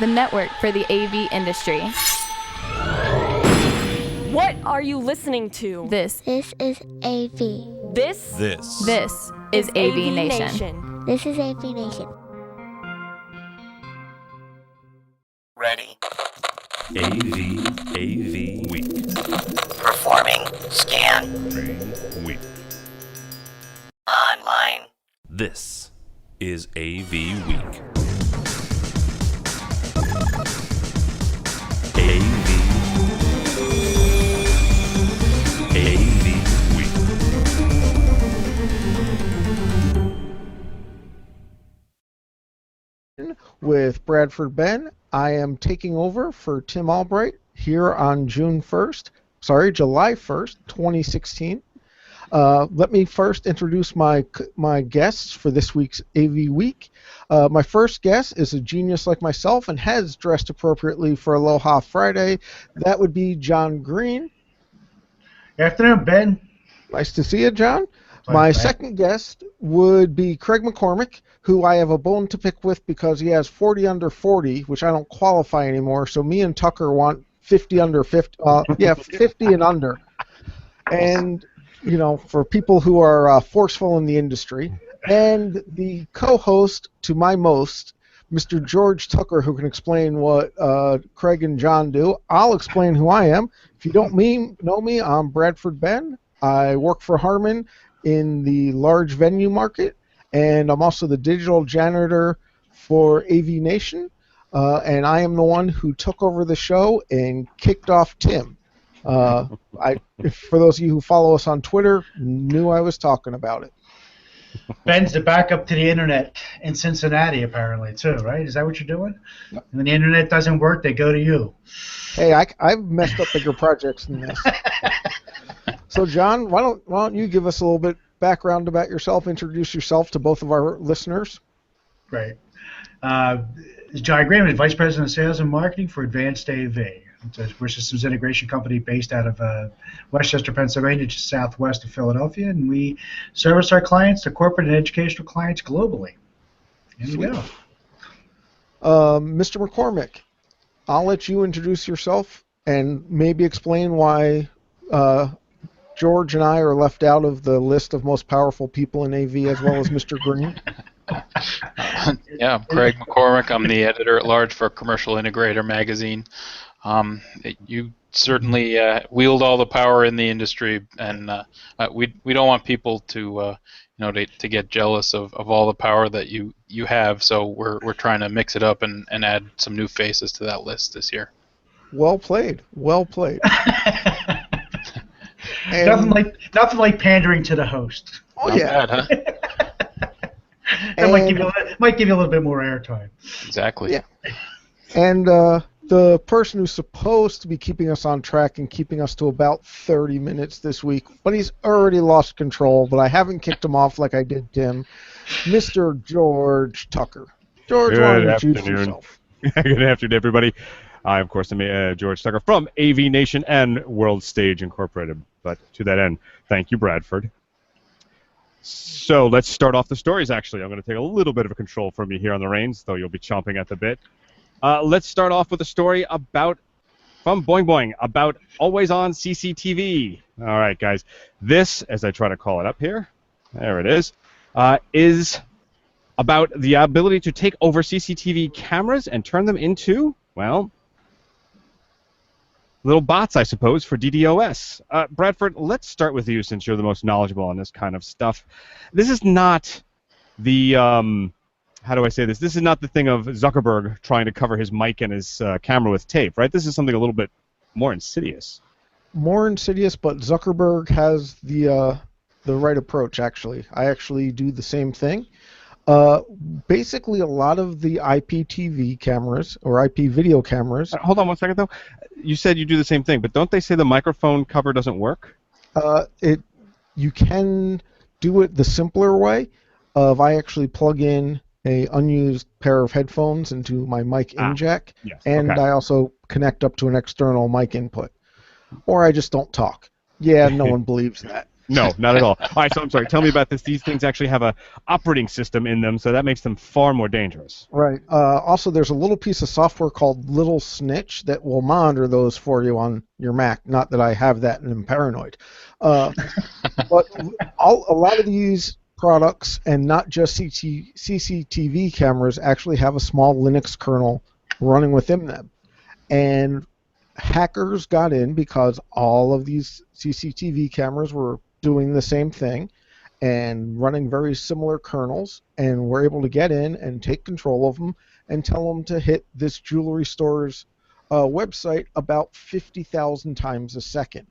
the network for the AV industry. What are you listening to? This is AV. This is AVNation. This is AVNation. Ready. AVWeek. Performing. Scan. Week. Online. This is AVWeek. AVWeek. With Bradford Ben, I am taking over for Tim Albright here on July 1st, 2016. Let me first introduce my guests for this week's AV Week. My first guest is a genius like myself and has dressed appropriately for Aloha Friday. That would be John Green. Good afternoon, Ben. Nice to see you, John. My second guest would be Craig McCormick, who I have a bone to pick with because he has 40 under 40, which I don't qualify anymore. So me and Tucker want 50 under 50. 50 and under. And you know, for people who are forceful in the industry, and the co-host to my most, Mr. George Tucker, who can explain what Craig and John do. I'll explain who I am. If you don't know me, I'm Bradford Ben. I work for Harman in the large venue market, and I'm also the digital janitor for AVNation, and I am the one who took over the show and kicked off Tim. For those of you who follow us on Twitter, knew I was talking about it. Ben's the backup to the internet in Cincinnati, apparently, too, right? Is that what you're doing? Yep. When the internet doesn't work, they go to you. Hey, I've messed up bigger projects than this. So, John, why don't you give us a little bit background about yourself, introduce yourself to both of our listeners? Great. John Green, Vice President of Sales and Marketing for Advanced AV. We're a systems integration company based out of Westchester, Pennsylvania, just southwest of Philadelphia, and we service our clients, the corporate and educational clients, globally. Here we go. Mr. McCormick, I'll let you introduce yourself and maybe explain why George and I are left out of the list of most powerful people in AV, as well as Mr. Green. Yeah, I'm Craig McCormick. I'm the editor-at-large for Commercial Integrator magazine. You certainly wield all the power in the industry, and we don't want people to to get jealous of all the power that you have. So we're trying to mix it up and add some new faces to that list this year. Well played. Well played. Nothing like pandering to the host. Oh yeah. Bad, huh? That might give you a little bit more airtime. Exactly. Yeah. And the person who's supposed to be keeping us on track and keeping us to about 30 minutes this week, but he's already lost control, but I haven't kicked him off like I did Tim, Mr. George Tucker. George, why don't you introduce yourself? Good afternoon, everybody. I, of course, am George Tucker from AVNation and World Stage Incorporated. But to that end, thank you, Bradford. So let's start off the stories, actually. I'm going to take a little bit of a control from you here on the reins, though you'll be chomping at the bit. Let's start off with a story from Boing Boing about always on CCTV. All right, guys. This, as I try to call it up here, there it is about the ability to take over CCTV cameras and turn them into, well, little bots, I suppose, for DDoS. Bradford, let's start with you since you're the most knowledgeable on this kind of stuff. This is not the, how do I say this? This is not the thing of Zuckerberg trying to cover his mic and his camera with tape, right? This is something a little bit more insidious. More insidious, but Zuckerberg has the right approach, actually. I actually do the same thing. Basically, a lot of the IPTV cameras or IP video cameras. Hold on one second, though. You said you do the same thing, but don't they say the microphone cover doesn't work? You can do it the simpler way. I actually plug in a unused pair of headphones into my mic in jack, yes, and okay. I also connect up to an external mic input. Or I just don't talk. Yeah, no one believes that. No, not at all. All right, so I'm sorry. Tell me about this. These things actually have a operating system in them, so that makes them far more dangerous. Right. Also, there's a little piece of software called Little Snitch that will monitor those for you on your Mac. Not that I have that and I'm paranoid. But a lot of these products, and not just CCTV cameras, actually have a small Linux kernel running within them. And hackers got in because all of these CCTV cameras were doing the same thing and running very similar kernels, and were able to get in and take control of them and tell them to hit this jewelry store's website about 50,000 times a second.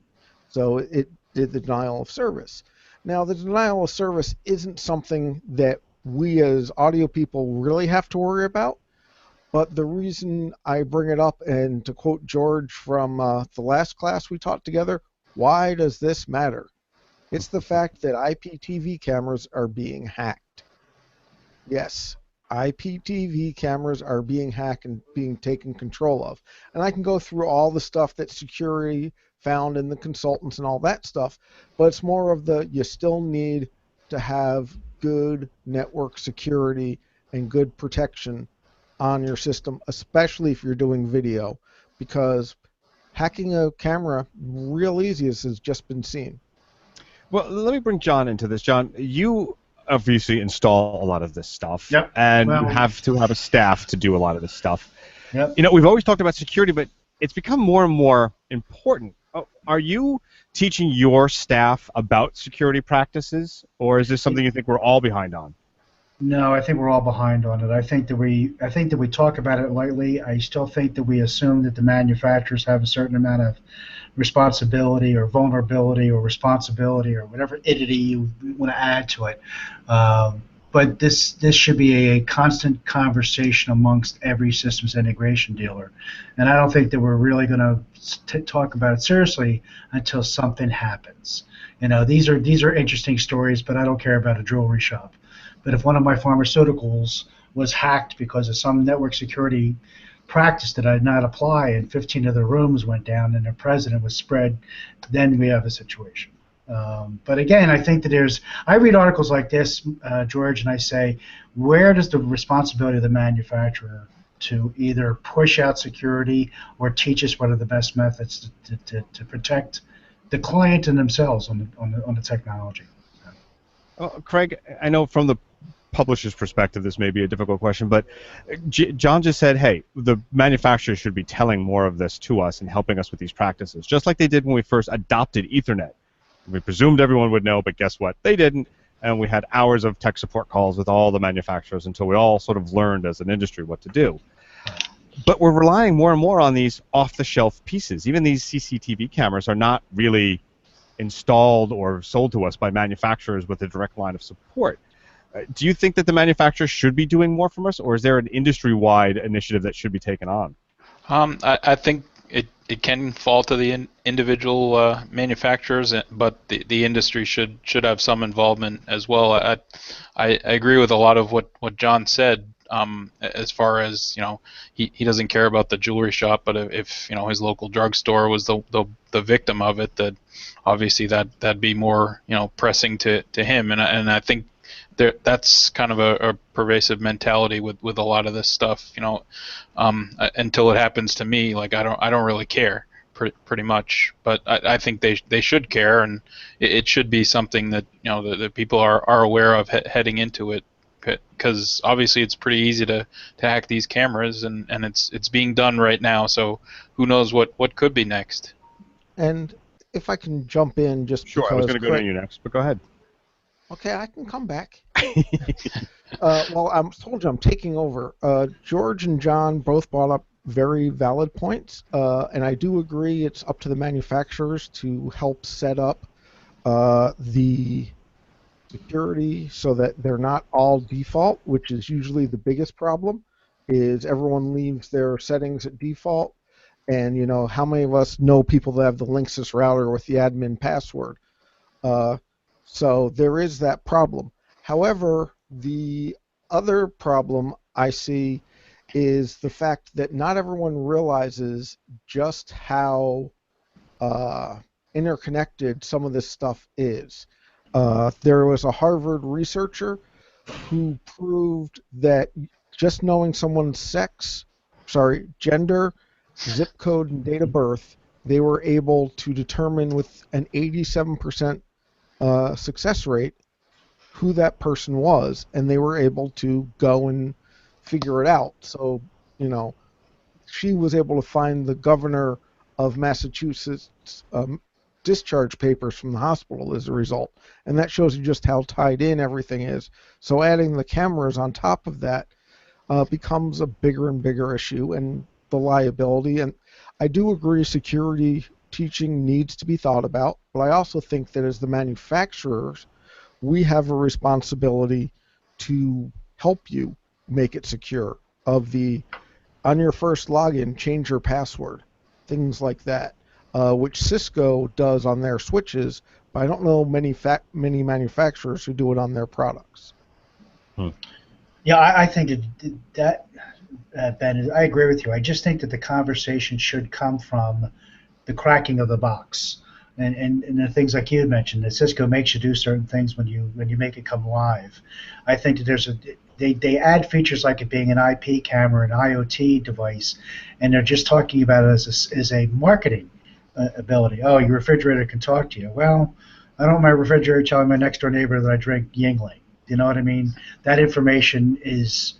So it did the denial of service. Now, the denial of service isn't something that we as audio people really have to worry about, but the reason I bring it up, and to quote George from the last class we taught together, why does this matter? It's the fact that IPTV cameras are being hacked. Yes, IPTV cameras are being hacked and being taken control of. And I can go through all the stuff that security found in the consultants and all that stuff, but it's more of the, you still need to have good network security and good protection on your system, especially if you're doing video, because hacking a camera real easy, as has just been seen. Well, let me bring John into this. John, you obviously install a lot of this stuff, Yep. and Well, you have to have a staff to do a lot of this stuff. Yep. You know, we've always talked about security, but it's become more and more important. Are you teaching your staff about security practices, or is this something you think we're all behind on? No, I think we're all behind on it. I think that we talk about it lightly. I still think that we assume that the manufacturers have a certain amount of responsibility or vulnerability or responsibility or whatever entity you want to add to it. But this should be a constant conversation amongst every systems integration dealer, and I don't think that we're really going to talk about it seriously until something happens. You know, these are interesting stories, but I don't care about a jewelry shop. But if one of my pharmaceuticals was hacked because of some network security practice that I did not apply, and 15 of the rooms went down and the president was spread, then we have a situation. But again, I think that I read articles like this, George, and I say, where does the responsibility of the manufacturer to either push out security or teach us what are the best methods to protect the client and themselves on the technology? Craig, I know from the publisher's perspective this may be a difficult question, but John just said, hey, the manufacturers should be telling more of this to us and helping us with these practices, just like they did when we first adopted Ethernet. We presumed everyone would know, but guess what? They didn't, and we had hours of tech support calls with all the manufacturers until we all sort of learned as an industry what to do. But we're relying more and more on these off-the-shelf pieces. Even these CCTV cameras are not really installed or sold to us by manufacturers with a direct line of support. Do you think that the manufacturers should be doing more from us, or is there an industry-wide initiative that should be taken on? I think it can fall to the individual manufacturers, but the industry should have some involvement as well. I agree with a lot of what John said. As far as, you know, he doesn't care about the jewelry shop, but if you know his local drugstore was the victim of it, that obviously that'd be more, you know, pressing to him, and I think that's kind of a pervasive mentality with a lot of this stuff, you know, until it happens to me. Like I don't really care pretty much, but I think they should care, and it should be something that, you know, that people are aware of heading into it. Because obviously it's pretty easy to hack these cameras, and it's being done right now. So who knows what could be next? And if I can jump in, just sure, I was going to go to you next, but go ahead. Okay, I can come back. Well, I told you I'm taking over. George and John both brought up very valid points, and I do agree it's up to the manufacturers to help set up the security so that they're not all default, which is usually the biggest problem, is everyone leaves their settings at default. And, you know, how many of us know people that have the Linksys router with the admin password? So there is that problem. However, the other problem I see is the fact that not everyone realizes just how interconnected some of this stuff is. There was a Harvard researcher who proved that just knowing someone's gender, zip code, and date of birth, they were able to determine with an 87% success rate who that person was, and they were able to go and figure it out. So, she was able to find the governor of Massachusetts' discharge papers from the hospital as a result. And that shows you just how tied in everything is. So adding the cameras on top of that becomes a bigger and bigger issue, and the liability. And I do agree security teaching needs to be thought about, but I also think that as the manufacturers, we have a responsibility to help you make it secure. On your first login, change your password, things like that, which Cisco does on their switches, but I don't know many manufacturers who do it on their products. Yeah, I think that Ben, I agree with you. I just think that the conversation should come from the cracking of the box, and the things like you mentioned, that Cisco makes you do certain things when you make it come live. I think that they add features like it being an IP camera, an IoT device, and they're just talking about it as a marketing ability. Oh, your refrigerator can talk to you. Well, I don't want my refrigerator telling my next door neighbor that I drink Yingling. You know what I mean? That information is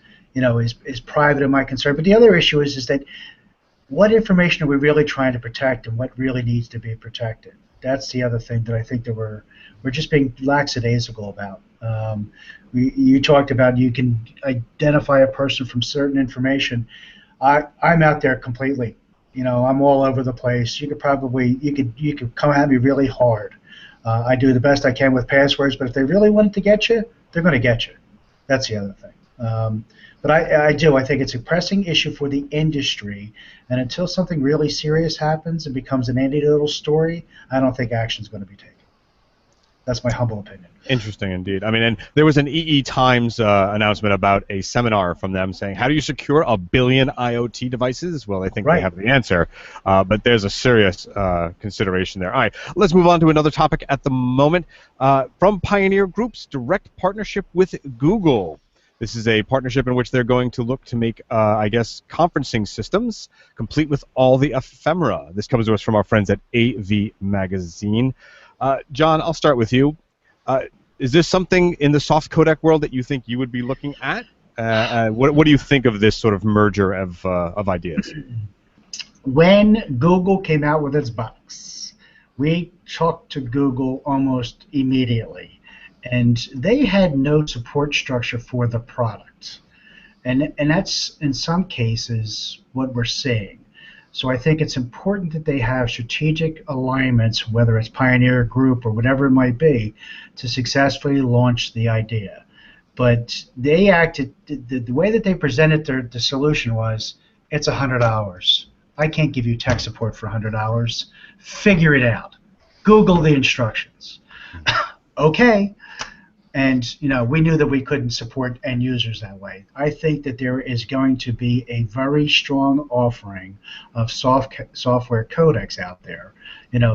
private in my concern. But the other issue is that what information are we really trying to protect, and what really needs to be protected? That's the other thing that I think that we're just being lackadaisical about. You talked about you can identify a person from certain information. I'm out there completely. I'm all over the place. You could come at me really hard. I do the best I can with passwords, but if they really wanted to get you, they're going to get you. That's the other thing. But I think it's a pressing issue for the industry, and until something really serious happens and becomes an anecdotal story, I don't think action is going to be taken. That's my humble opinion. Interesting indeed. I mean, and there was an EE Times announcement about a seminar from them saying, how do you secure 1 billion IoT devices? Well, I think they have the answer, but there's a serious consideration there. All right, let's move on to another topic at the moment. From Pioneer Group's direct partnership with Google. This is a partnership in which they're going to look to make, conferencing systems complete with all the ephemera. This comes to us from our friends at AV Magazine. John, I'll start with you. Is this something in the soft codec world that you think you would be looking at? What do you think of this sort of merger of ideas? When Google came out with its box, we talked to Google almost immediately. And they had no support structure for the product. And that's, in some cases, what we're seeing. So I think it's important that they have strategic alignments, whether it's Pioneer Group or whatever it might be, to successfully launch the idea. But they acted, the way that they presented the solution was, it's 100 hours. I can't give you tech support for 100 hours. Figure it out. Google the instructions. Okay. And we knew that we couldn't support end users that way. I think that there is going to be a very strong offering of software codecs out there.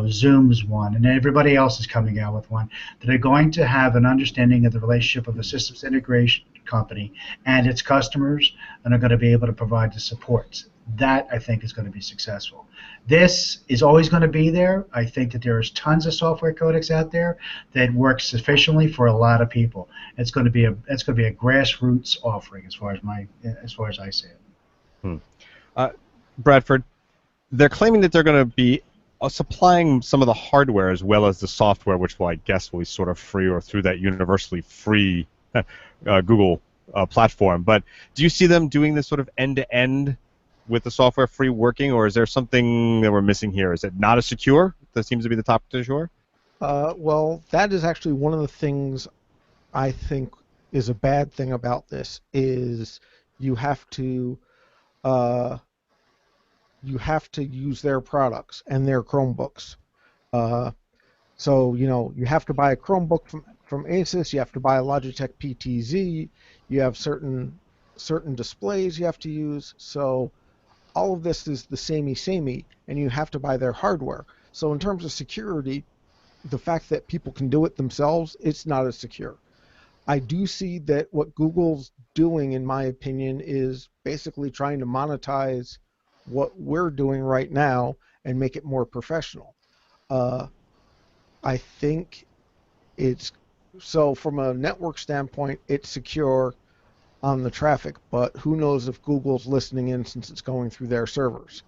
Zoom's one, and everybody else is coming out with one, that are going to have an understanding of the relationship of the systems integration company and its customers, and are going to be able to provide the support. That, I think, is going to be successful. This is always going to be there. I think that there's tons of software codecs out there that work sufficiently for a lot of people. It's going to be a grassroots offering as far as I see it. Bradford, they're claiming that they're going to be supplying some of the hardware as well as the software, which I guess will be sort of free or through that universally free Google platform. But do you see them doing this sort of end-to-end with the software free working, or is there something that we're missing here? Is it not as secure? That seems to be the top du jour. Well, that is actually one of the things I think is a bad thing about this, is you have to use their products and their Chromebooks. So you have to buy a Chromebook from Asus. You have to buy a Logitech PTZ. You have certain displays you have to use. So all of this is the samey, and you have to buy their hardware. So in terms of security, the fact that people can do it themselves, it's not as secure. I do see that what Google's doing, in my opinion, is basically trying to monetize what we're doing right now and make it more professional. I think it's, so from a network standpoint, it's secure on the traffic, but who knows if Google's listening in since it's going through their servers.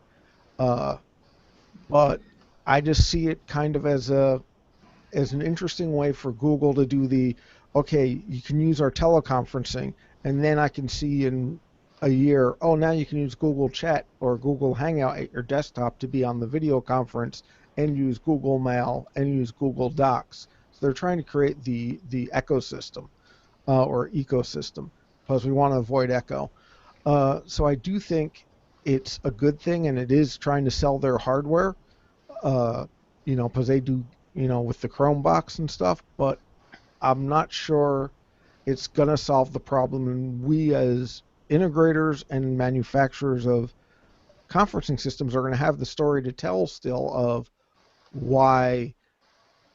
But I just see it kind of as an interesting way for Google to do the, okay, you can use our teleconferencing, and then I can see in a year, oh, now you can use Google Chat or Google Hangout at your desktop to be on the video conference and use Google Mail and use Google Docs. So they're trying to create the ecosystem or ecosystem because we want to avoid echo. So I do think it's a good thing, and it is trying to sell their hardware, because they do, with the Chromebox and stuff, but I'm not sure it's going to solve the problem. And we as integrators and manufacturers of conferencing systems are going to have the story to tell still of why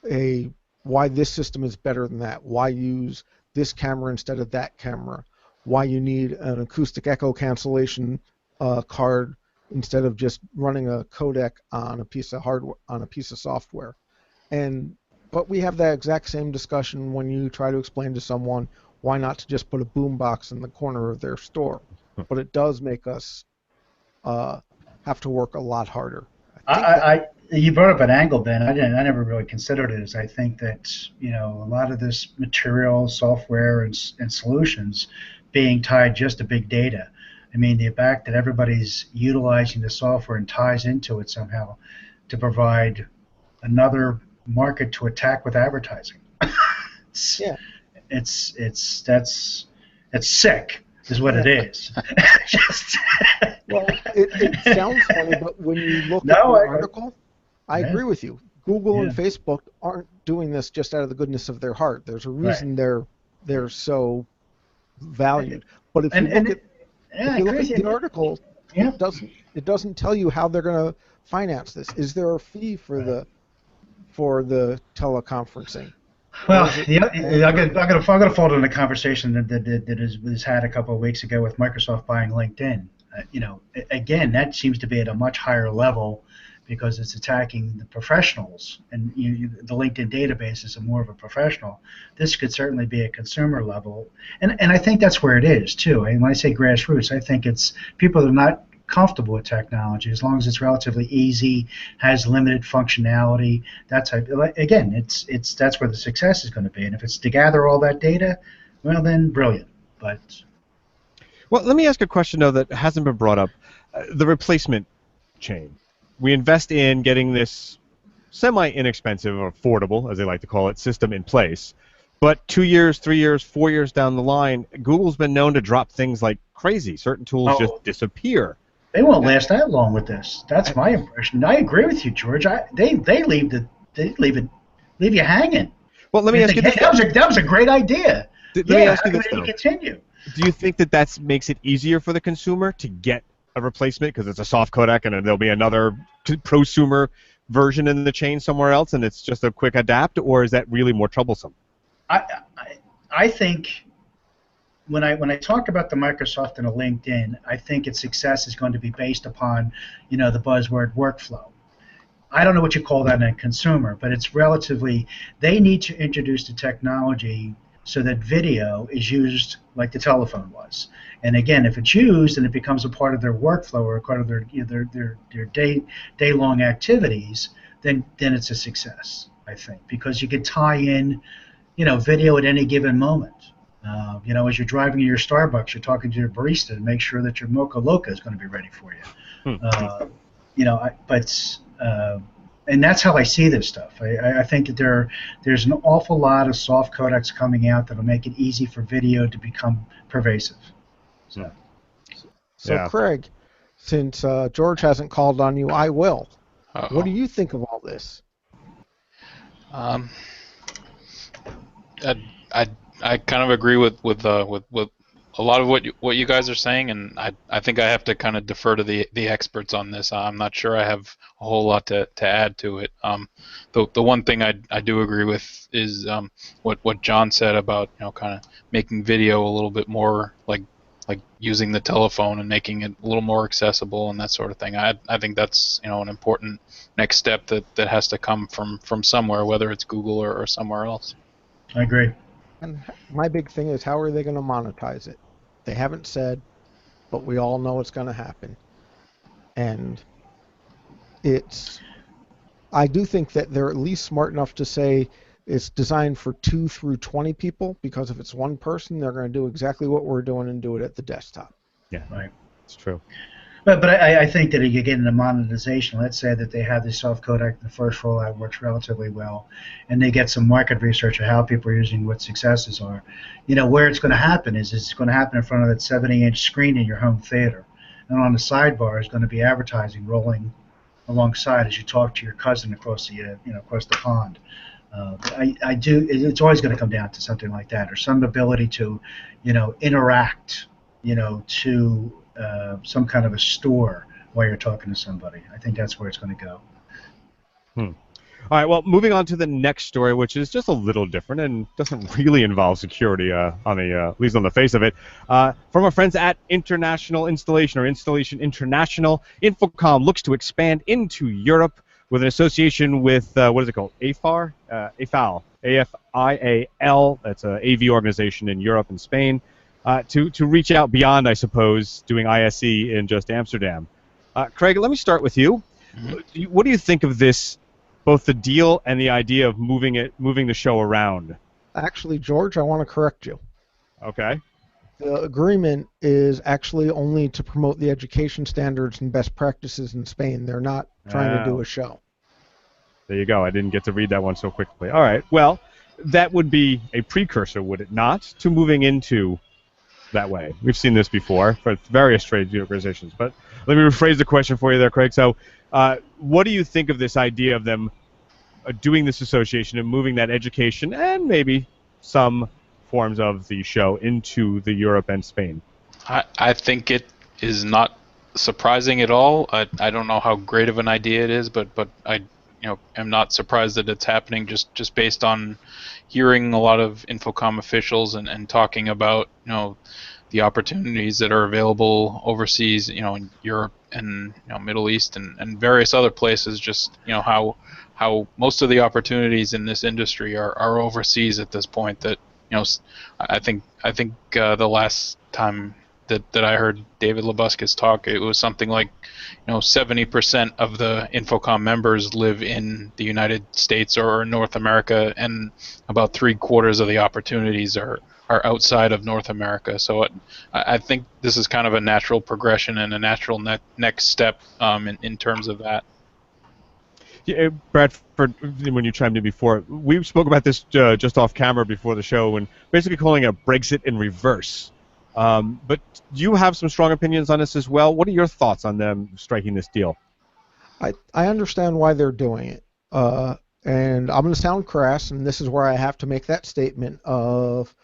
this system is better than that, why use this camera instead of that camera, why you need an acoustic echo cancellation card instead of just running a codec on a piece of hardware, on a piece of software. But we have that exact same discussion when you try to explain to someone why not to just put a boombox in the corner of their store. But it does make us have to work a lot harder. You brought up an angle, Ben. I never really considered it. As I think that a lot of this material, software, and solutions being tied just to big data. I mean, the fact that everybody's utilizing the software and ties into it somehow to provide another market to attack with advertising. It's sick, is what it is. Well, it sounds funny, but when you look at the article, I agree with you. Google and Facebook aren't doing this just out of the goodness of their heart. There's a reason they're so valued. But if you look at the article, it doesn't tell you how they're going to finance this. Is there a fee for the teleconferencing? Well, I'm going to fold in a conversation that was had a couple of weeks ago with Microsoft buying LinkedIn. Again, that seems to be at a much higher level because it's attacking the professionals, and the LinkedIn database is more of a professional. This could certainly be a consumer level, and I think that's where it is too. And when I say grassroots, I think it's people that are not comfortable with technology, as long as it's relatively easy, has limited functionality, that type. Again, that's where the success is going to be. And if it's to gather all that data, well, then brilliant. But let me ask a question though that hasn't been brought up: the replacement chain. We invest in getting this semi-inexpensive or affordable, as they like to call it, system in place. But 2 years, 3 years, 4 years down the line, Google's been known to drop things like crazy. Certain tools just disappear. They won't last that long with this. That's my impression. I agree with you, George. They leave you hanging. Well, let me ask you this. That was a great idea. Let me ask you this. Continue. Do you think that makes it easier for the consumer to get a replacement because it's a soft codec and there'll be another prosumer version in the chain somewhere else and it's just a quick adapt, or is that really more troublesome? I think when I talk about the Microsoft and the LinkedIn, I think its success is going to be based upon, the buzzword workflow. I don't know what you call that in a consumer, but it's relatively, they need to introduce the technology so that video is used like the telephone was. And again, if it's used and it becomes a part of their workflow or a part of their day-long activities, then it's a success, I think, because you could tie in, video at any given moment. As you're driving to your Starbucks, you're talking to your barista to make sure that your Mocha Loca is going to be ready for you. And that's how I see this stuff. I think that there's an awful lot of soft codecs coming out that'll make it easy for video to become pervasive. So Craig, since George hasn't called on you, I will. What do you think of all this? I kind of agree with a a lot of what you guys are saying, and I think I have to kind of defer to the experts on this. I'm not sure I have a whole lot to add to it. The one thing I do agree with is what John said about kind of making video a little bit more like using the telephone and making it a little more accessible and that sort of thing. I think that's an important next step that has to come from somewhere, whether it's Google or somewhere else. I agree. And my big thing is, how are they going to monetize it? They haven't said, but we all know it's going to happen. And I do think that they're at least smart enough to say it's designed for 2 through 20 people, because if it's one person, they're going to do exactly what we're doing and do it at the desktop. Yeah, Right. It's true. But I think that if you get into monetization, let's say that they have the self-codec, the first rollout works relatively well, and they get some market research of how people are using, what successes are. Where it's going to happen is it's going to happen in front of that 70-inch screen in your home theater. And on the sidebar is going to be advertising rolling alongside as you talk to your cousin across the across the pond. It's always going to come down to something like that, or some ability to interact to some kind of a store while you're talking to somebody. I think that's where it's going to go. All right, well, moving on to the next story, which is just a little different and doesn't really involve security, at least on the face of it. From our friends at International Installation, or Installation International, InfoCOmm looks to expand into Europe with an association with, what is it called, AFAL, AFIAL, that's an AV organization in Europe and Spain, to reach out beyond, I suppose, doing ISE in just Amsterdam. Craig, let me start with you. Mm-hmm. What do you think of this, both the deal and the idea of moving the show around? Actually, George, I want to correct you. Okay. The agreement is actually only to promote the education standards and best practices in Spain. They're not trying to do a show. There you go. I didn't get to read that one so quickly. All right. Well, that would be a precursor, would it not, to moving into that way? We've seen this before for various trade organizations. But let me rephrase the question for you there, Craig. So what do you think of this idea of them doing this association and moving that education and maybe some forms of the show into the Europe and Spain? I think it is not surprising at all. I don't know how great of an idea it is, but I am not surprised that it's happening just based on hearing a lot of InfoComm officials and talking about the opportunities that are available overseas, in Europe and Middle East and various other places. Just how most of the opportunities in this industry are overseas at this point. That I think the last time that I heard David Labuskis talk, it was something like 70% of the InfoComm members live in the United States or North America, and about 3/4 of the opportunities are outside of North America. So I think this is kind of a natural progression and a natural next step in terms of that. Yeah, Bradford, when you chimed in before, we spoke about this just off camera before the show, and basically calling it a Brexit in reverse. But do you have some strong opinions on this as well? What are your thoughts on them striking this deal? I understand why they're doing it. And I'm going to sound crass, and this is where I have to make that statement of,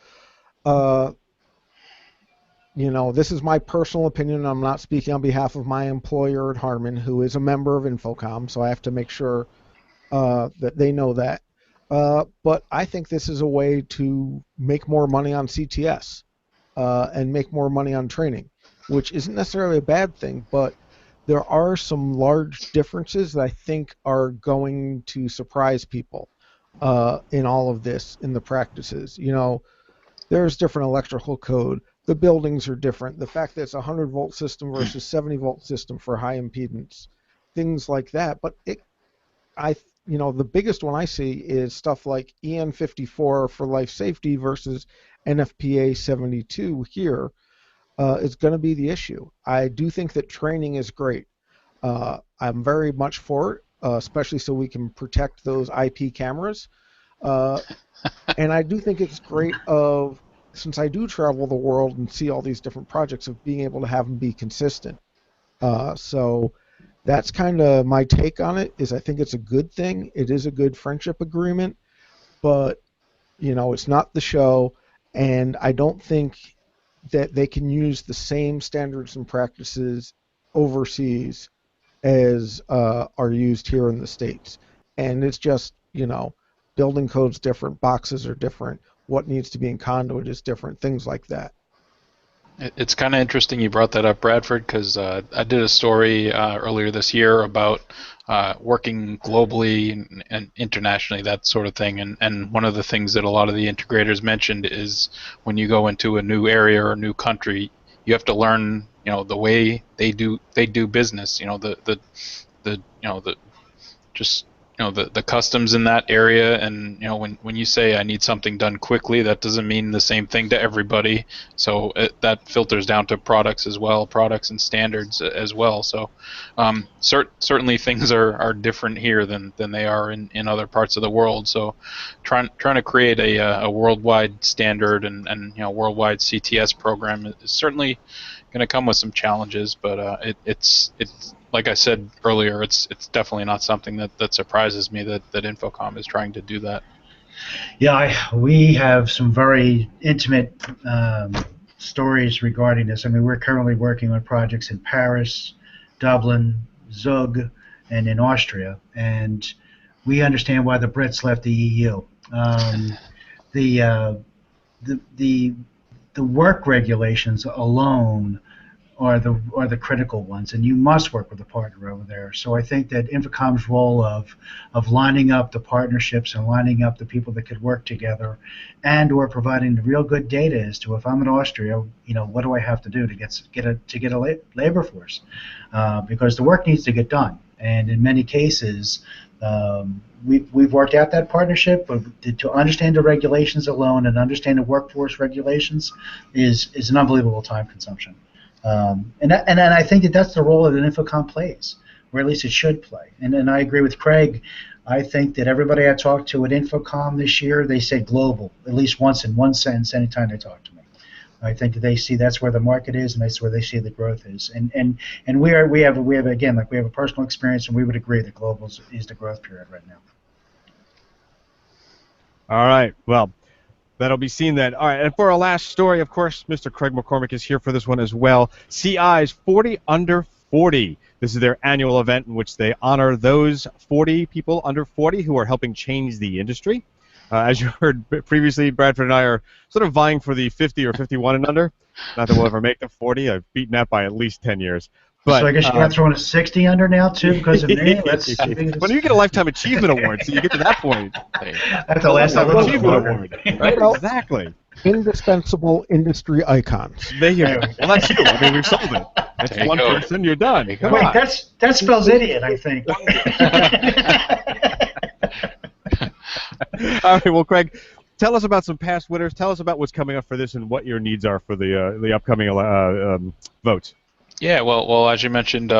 this is my personal opinion. I'm not speaking on behalf of my employer at Harman, who is a member of InfoComm, so I have to make sure that they know that. But I think this is a way to make more money on CTS. And make more money on training, which isn't necessarily a bad thing, but there are some large differences that I think are going to surprise people in all of this, in the practices. There's different electrical code. The buildings are different. The fact that it's a 100-volt system versus 70-volt system for high impedance, things like that. But the biggest one I see is stuff like EN54 for life safety versus NFPA 72 here is going to be the issue. I do think that training is great. I'm very much for it, especially so we can protect those IP cameras. And I do think it's great since I do travel the world and see all these different projects, of being able to have them be consistent. So that's kind of my take on it, is I think it's a good thing. It is a good friendship agreement, but, it's not the show. And I don't think that they can use the same standards and practices overseas as are used here in the States. And it's just, building code's different, boxes are different, what needs to be in conduit is different, things like that. It's kind of interesting you brought that up, Bradford, because I did a story earlier this year about working globally and internationally, that sort of thing. And one of the things that a lot of the integrators mentioned is when you go into a new area or a new country, you have to learn, the way they do business. The customs in that area, and when you say I need something done quickly, that doesn't mean the same thing to everybody. So that filters down to products as well, products and standards as well. So certainly things are different here than they are in other parts of the world. So trying to create a worldwide standard and worldwide CTS program is certainly going to come with some challenges, but it's like I said earlier, it's definitely not something that surprises me that InfoCOmm is trying to do that. Yeah, we have some very intimate stories regarding this. I mean, we're currently working on projects in Paris, Dublin, Zug, and in Austria, and we understand why the Brits left the EU. The work regulations alone are the critical ones, and you must work with a partner over there. So I think that InfoComm's role of lining up the partnerships and lining up the people that could work together, and or providing real good data as to, if I'm in Austria, what do I have to do to get a labor force, because the work needs to get done. And in many cases, we've worked out that partnership, but to understand the regulations alone and understand the workforce regulations is an unbelievable time consumption. And I think that's the role that InfoComm plays, or at least it should play. And I agree with Craig. I think that everybody I talked to at InfoComm this year, they said global, at least once in one sentence anytime they talk to me. I think that they see that's where the market is, and that's where they see the growth is. And we have a personal experience, and we would agree that global is the growth period right now. All right. Well, that'll be seen then. All right, and for our last story, of course, Mr. Craig McCormick is here for this one as well. CI's 40 Under 40. This is their annual event in which they honor those 40 people under 40 who are helping change the industry. As you heard previously, Bradford and I are sort of vying for the 50 or 51 and under. Not that we'll ever make the 40. I've beaten that by at least 10 years. But, so I guess you got to throw in a 60 under now, too, because of me? When you get a Lifetime Achievement Award, so you get to that point. That's the last time Achievement Award. Right? Well, exactly. Indispensable industry icons. There you go. Well, that's you. I mean, we've solved it. That's one person, you're done. Wait, that spells idiot, I think. All right, well, Craig, tell us about some past winners. Tell us about what's coming up for this and what your needs are for the upcoming votes. Yeah, well, as you mentioned,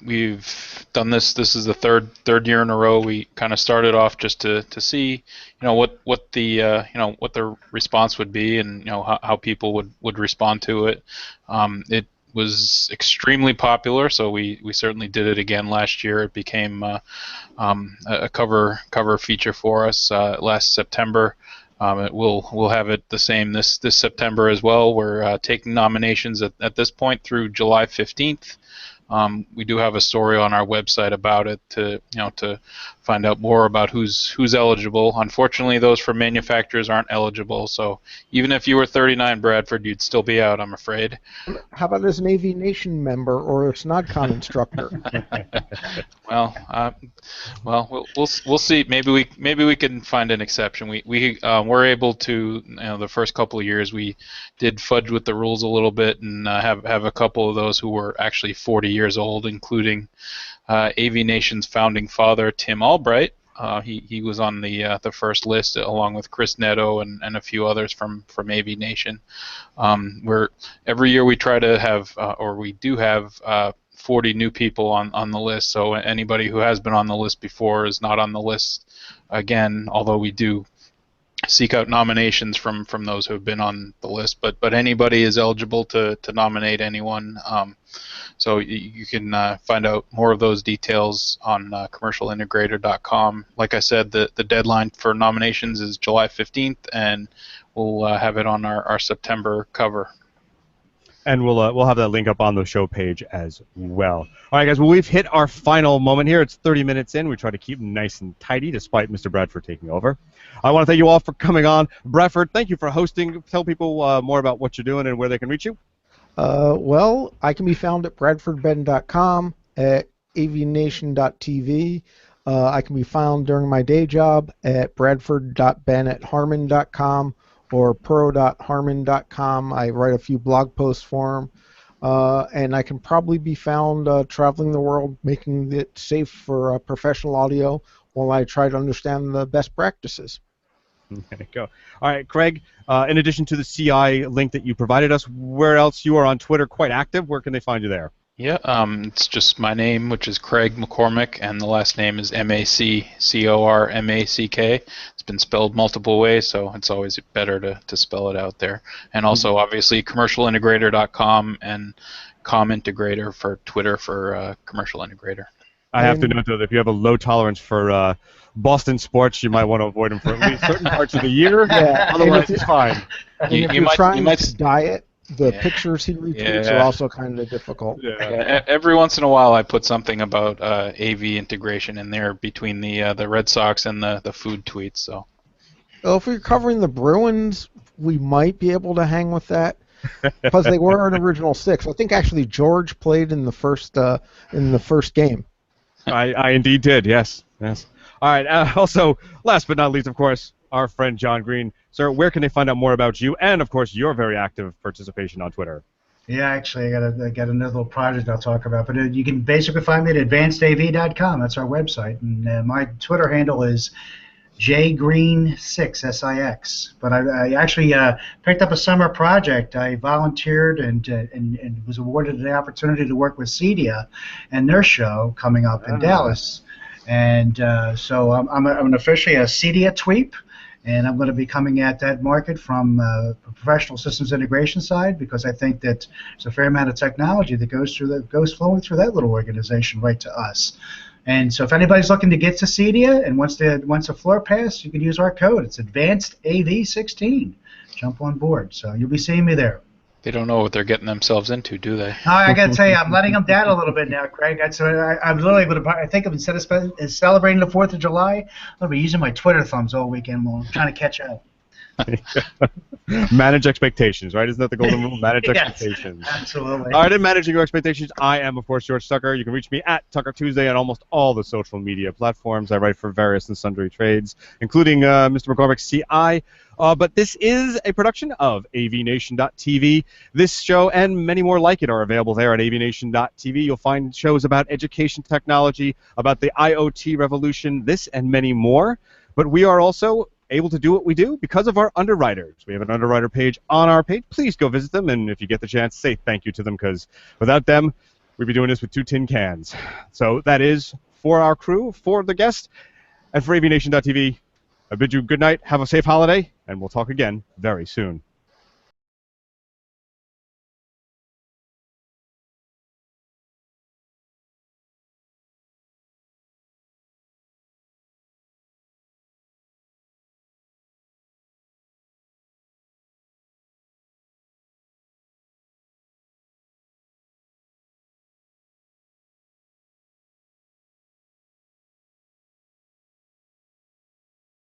we've done this. This is the third year in a row. We kind of started off just to see, what the response would be, and how people would respond to it. It was extremely popular, so we certainly did it again last year. It became a cover feature for us last September. We'll have it the same this September as well. We're taking nominations at this point through July 15th. We do have a story on our website about it to find out more about who's eligible. Unfortunately, those for manufacturers aren't eligible. So even if you were 39, Bradford, you'd still be out, I'm afraid. How about as an AVNation member or a SnodCon instructor? We'll see. Maybe we can find an exception. We were able to, the first couple of years we did fudge with the rules a little bit and have a couple of those who were actually 40 years old, including AVNation's founding father, Tim Albright. He was on the first list along with Chris Netto and a few others from AVNation. Every year we try to have, or we do have, 40 new people on the list. So anybody who has been on the list before is not on the list again, although we do seek out nominations from those who have been on the list. But anybody is eligible to nominate anyone. So you can find out more of those details on commercialintegrator.com. Like I said, the deadline for nominations is July 15th, and we'll have it on our September cover. And we'll have that link up on the show page as well. All right, guys. Well, we've hit our final moment here. It's 30 minutes in. We try to keep them nice and tidy, despite Mr. Bradford taking over. I want to thank you all for coming on. Bradford, thank you for hosting. Tell people more about what you're doing and where they can reach you. Well, I can be found at bradfordben.com, at avnation.tv. I can be found during my day job at bradford.ben@harman.com or pro.harman.com. I write a few blog posts for them. And I can probably be found traveling the world, making it safe for professional audio while I try to understand the best practices. There you go. All right, Craig, in addition to the CI link that you provided us, where else you are on Twitter quite active? Where can they find you there? Yeah, it's just my name, which is Craig McCormack, and the last name is MacCormack. It's been spelled multiple ways, so it's always better to spell it out there. And also, obviously, commercialintegrator.com and Integrator for Twitter for Commercial Integrator. I have to note, though, that if you have a low tolerance for Boston sports, you might want to avoid them for at least certain parts of the year. Yeah, otherwise, it's fine. And if you're trying to diet, the pictures he retweets are also kind of difficult. Every once in a while, I put something about AV integration in there between the Red Sox and the food tweets. So, well, if we're covering the Bruins, we might be able to hang with that because they were an original six. I think actually George played in the first game. I indeed did. Yes. All right. Also, last but not least, of course, our friend John Green. Sir, where can they find out more about you and, of course, your very active participation on Twitter? Yeah, actually, I got another little project I'll talk about. But you can basically find me at advancedav.com. That's our website. And my Twitter handle is jgreen6, But I actually picked up a summer project. I volunteered and was awarded the opportunity to work with CEDIA and their show coming up in Dallas. And so I'm officially a CEDIA tweep. And I'm going to be coming at that market from a professional systems integration side because I think that there's a fair amount of technology that goes flowing through that little organization right to us. And so if anybody's looking to get to CEDIA and wants a floor pass, you can use our code. It's AdvancedAV16. Jump on board. So you'll be seeing me there. they don't know what they're getting themselves into, do they? I got to tell you, I'm letting them down a little bit now, Craig. I'm literally going to. I think instead of celebrating the 4th of July, I'll be using my Twitter thumbs all weekend long, trying to catch up. Manage expectations, right? Isn't that the golden rule? Manage Yes, expectations. absolutely. All right, in managing your expectations, I am, of course, George Tucker. You can reach me at Tucker Tuesday on almost all the social media platforms. I write for various and sundry trades, including Mr. McCormick's CI. But this is a production of AVNation.tv. This show and many more like it are available there at AVNation.tv. You'll find shows about education technology, about the IoT revolution, this and many more. But we are also able to do what we do because of our underwriters. We have an underwriter page on our page. Please go visit them, and if you get the chance, say thank you to them, because without them, we'd be doing this with 2 tin cans. So that is for our crew, for the guest, and for AVNation.tv. I bid you good night, have a safe holiday, and we'll talk again very soon.